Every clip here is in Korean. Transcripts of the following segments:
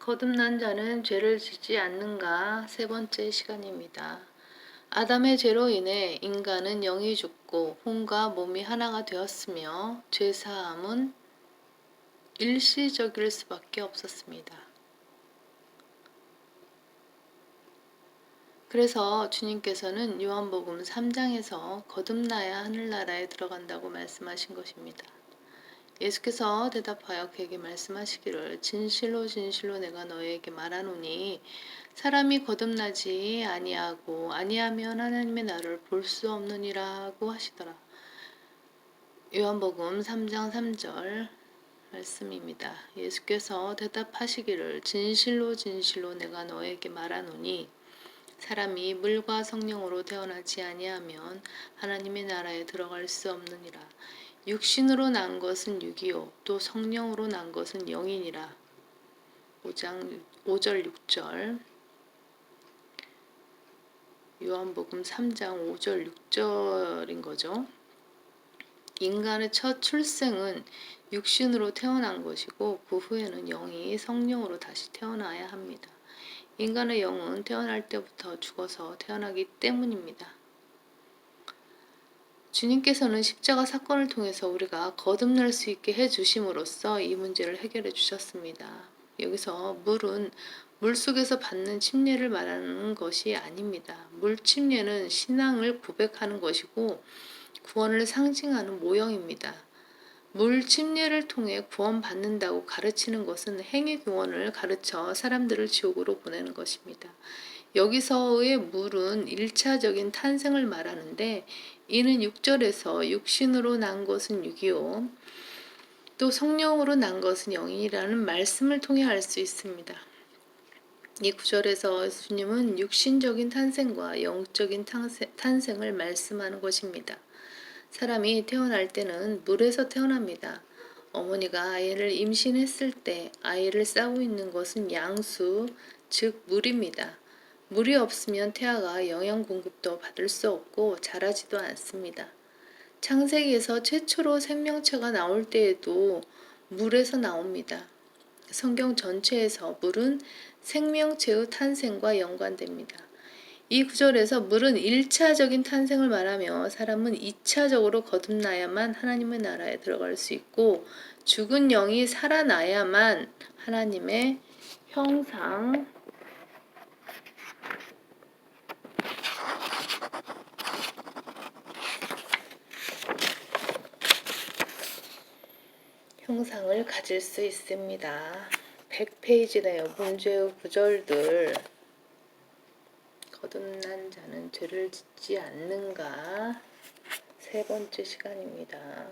거듭난 자는 죄를 짓지 않는가? 세 번째 시간입니다. 아담의 죄로 인해 인간은 영이 죽고 혼과 몸이 하나가 되었으며 죄사함은 일시적일 수밖에 없었습니다. 그래서 주님께서는 요한복음 3장에서 거듭나야 하늘나라에 들어간다고 말씀하신 것입니다. 예수께서 대답하여 그에게 말씀하시기를 진실로 진실로 내가 너희에게 말하노니 사람이 거듭나지 아니하면 하나님의 나라를 볼 수 없느니라고 하시더라. 요한복음 3장 3절 말씀입니다. 예수께서 대답하시기를 진실로 진실로 내가 너희에게 말하노니 사람이 물과 성령으로 태어나지 아니하면 하나님의 나라에 들어갈 수 없느니라. 육신으로 난 것은 육이요 또 성령으로 난 것은 영이니라. 5절 6절 요한복음 3장 5절 6절인 거죠. 인간의 첫 출생은 육신으로 태어난 것이고 그 후에는 영이 성령으로 다시 태어나야 합니다. 인간의 영은 태어날 때부터 죽어서 태어나기 때문입니다. 주님께서는 십자가 사건을 통해서 우리가 거듭날 수 있게 해주심으로써 이 문제를 해결해 주셨습니다. 여기서 물은 물속에서 받는 침례를 말하는 것이 아닙니다. 물 침례는 신앙을 고백하는 것이고 구원을 상징하는 모형입니다. 물 침례를 통해 구원받는다고 가르치는 것은 행위 구원을 가르쳐 사람들을 지옥으로 보내는 것입니다. 여기서의 물은 1차적인 탄생을 말하는데 이는 6절에서 육신으로 난 것은 육이요 또 성령으로 난 것은 영이라는 말씀을 통해 알 수 있습니다. 이 9절에서 예수님은 육신적인 탄생과 영적인 탄생을 말씀하는 것입니다. 사람이 태어날 때는 물에서 태어납니다. 어머니가 아이를 임신했을 때 아이를 싸고 있는 것은 양수, 즉 물입니다. 물이 없으면 태아가 영양 공급도 받을 수 없고 자라지도 않습니다. 창세기에서 최초로 생명체가 나올 때에도 물에서 나옵니다. 성경 전체에서 물은 생명체의 탄생과 연관됩니다. 이 구절에서 물은 1차적인 탄생을 말하며 사람은 2차적으로 거듭나야만 하나님의 나라에 들어갈 수 있고 죽은 영이 살아나야만 하나님의 형상을 가질 수 있습니다. 100페이지네요. 문제의 구절들. 거듭난 자는 죄를 짓지 않는가? 세 번째 시간입니다.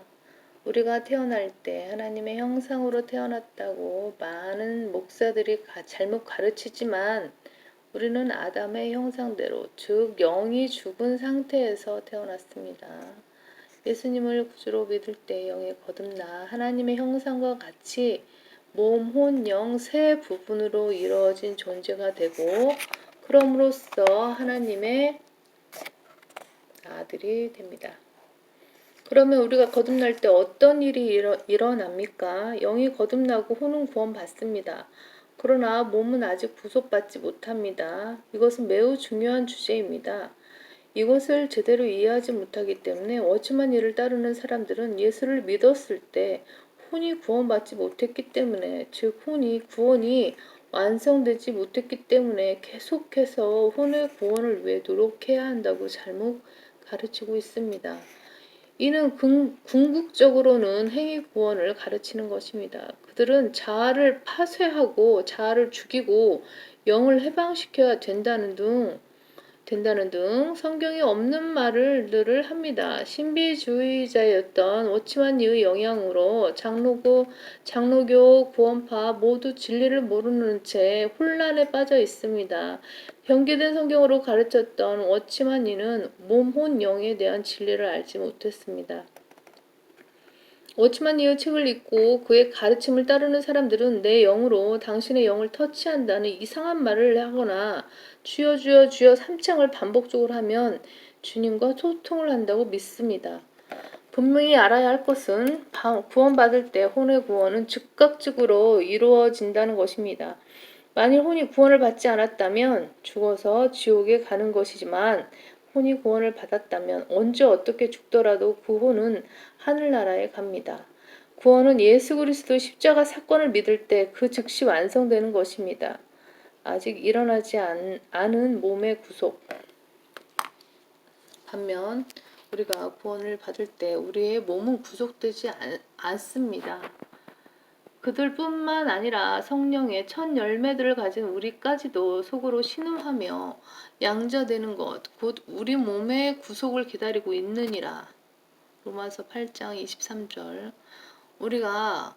우리가 태어날 때 하나님의 형상으로 태어났다고 많은 목사들이 잘못 가르치지만 우리는 아담의 형상대로 즉 영이 죽은 상태에서 태어났습니다. 예수님을 구주로 믿을 때 영이 거듭나 하나님의 형상과 같이 몸, 혼, 영 세 부분으로 이루어진 존재가 되고 그럼으로써 하나님의 아들이 됩니다. 그러면 우리가 거듭날 때 어떤 일이 일어납니까? 영이 거듭나고 혼은 구원받습니다. 그러나 몸은 아직 구속받지 못합니다. 이것은 매우 중요한 주제입니다. 이것을 제대로 이해하지 못하기 때문에 워치만 일을 따르는 사람들은 예수를 믿었을 때 혼이 구원받지 못했기 때문에 즉 구원이 완성되지 못했기 때문에 계속해서 혼의 구원을 위해 노력해야 한다고 잘못 가르치고 있습니다. 이는 궁극적으로는 행위 구원을 가르치는 것입니다. 그들은 자아를 파쇄하고 자아를 죽이고 영을 해방시켜야 된다는 등 성경에 없는 말을 늘 합니다. 신비주의자였던 워치만리의 영향으로 장로교, 구원파 모두 진리를 모르는 채 혼란에 빠져 있습니다. 변기된 성경으로 가르쳤던 워치만리는 몸, 혼, 영에 대한 진리를 알지 못했습니다. 워치만리의 책을 읽고 그의 가르침을 따르는 사람들은 내 영으로 당신의 영을 터치한다는 이상한 말을 하거나 주여 주여 주여 3창을 반복적으로 하면 주님과 소통을 한다고 믿습니다. 분명히 알아야 할 것은 구원받을 때 혼의 구원은 즉각적으로 이루어진다는 것입니다. 만일 혼이 구원을 받지 않았다면 죽어서 지옥에 가는 것이지만 혼이 구원을 받았다면 언제 어떻게 죽더라도 그 혼은 하늘나라에 갑니다. 구원은 예수 그리스도 십자가 사건을 믿을 때 그 즉시 완성되는 것입니다. 아직 일어나지 않은 몸의 구속. 반면 우리가 구원을 받을 때 우리의 몸은 구속되지 않습니다. 그들뿐만 아니라 성령의 첫 열매들을 가진 우리까지도 속으로 신음하며 양자되는 것, 곧 우리 몸의 구속을 기다리고 있느니라. 로마서 8장 23절. 우리가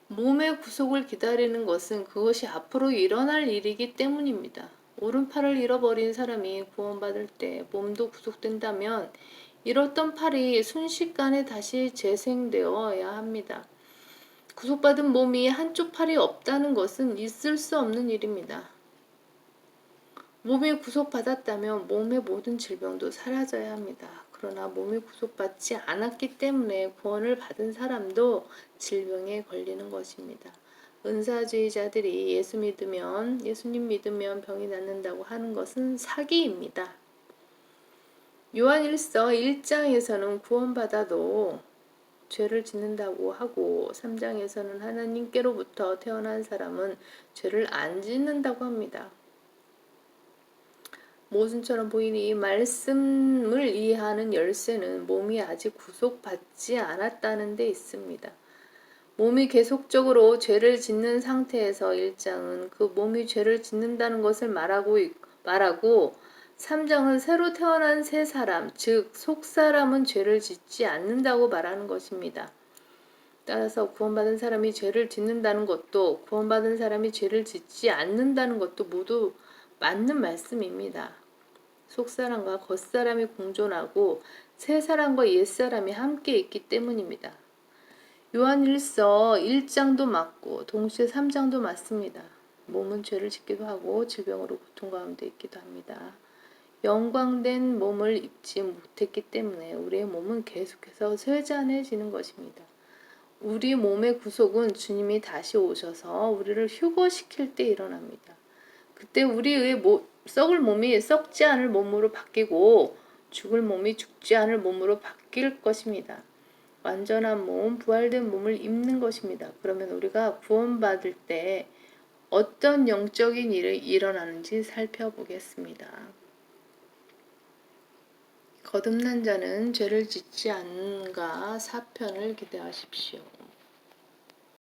몸의 구속을 기다리는 것은 그것이 앞으로 일어날 일이기 때문입니다. 오른팔을 잃어버린 사람이 구원받을 때 몸도 구속된다면 잃었던 팔이 순식간에 다시 재생되어야 합니다. 구속받은 몸이 한쪽 팔이 없다는 것은 있을 수 없는 일입니다. 몸이 구속받았다면 몸의 모든 질병도 사라져야 합니다. 그러나 몸이 구속받지 않았기 때문에 구원을 받은 사람도 질병에 걸리는 것입니다. 은사주의자들이 예수님 믿으면 병이 낫는다고 하는 것은 사기입니다. 요한일서 1장에서는 구원받아도 죄를 짓는다고 하고 3장에서는 하나님께로부터 태어난 사람은 죄를 안 짓는다고 합니다. 모순처럼 보이니 이 말씀을 이해하는 열쇠는 몸이 아직 구속받지 않았다는 데 있습니다. 몸이 계속적으로 죄를 짓는 상태에서 1장은 그 몸이 죄를 짓는다는 것을 말하고 3장은 새로 태어난 새 사람, 즉 속사람은 죄를 짓지 않는다고 말하는 것입니다. 따라서 구원받은 사람이 죄를 짓는다는 것도 구원받은 사람이 죄를 짓지 않는다는 것도 모두 맞는 말씀입니다. 속사람과 겉사람이 공존하고 새사람과 옛사람이 함께 있기 때문입니다. 요한일서 1장도 맞고 동시에 3장도 맞습니다. 몸은 죄를 짓기도 하고 질병으로 고통 가운데 있기도 합니다. 영광된 몸을 입지 못했기 때문에 우리의 몸은 계속해서 쇠잔해지는 것입니다. 우리 몸의 구속은 주님이 다시 오셔서 우리를 휴거시킬 때 일어납니다. 그때 우리의 썩을 몸이 썩지 않을 몸으로 바뀌고 죽을 몸이 죽지 않을 몸으로 바뀔 것입니다. 완전한 몸, 부활된 몸을 입는 것입니다. 그러면 우리가 구원받을 때 어떤 영적인 일이 일어나는지 살펴보겠습니다. 거듭난 자는 죄를 짓지 않는가 4편을 기대하십시오.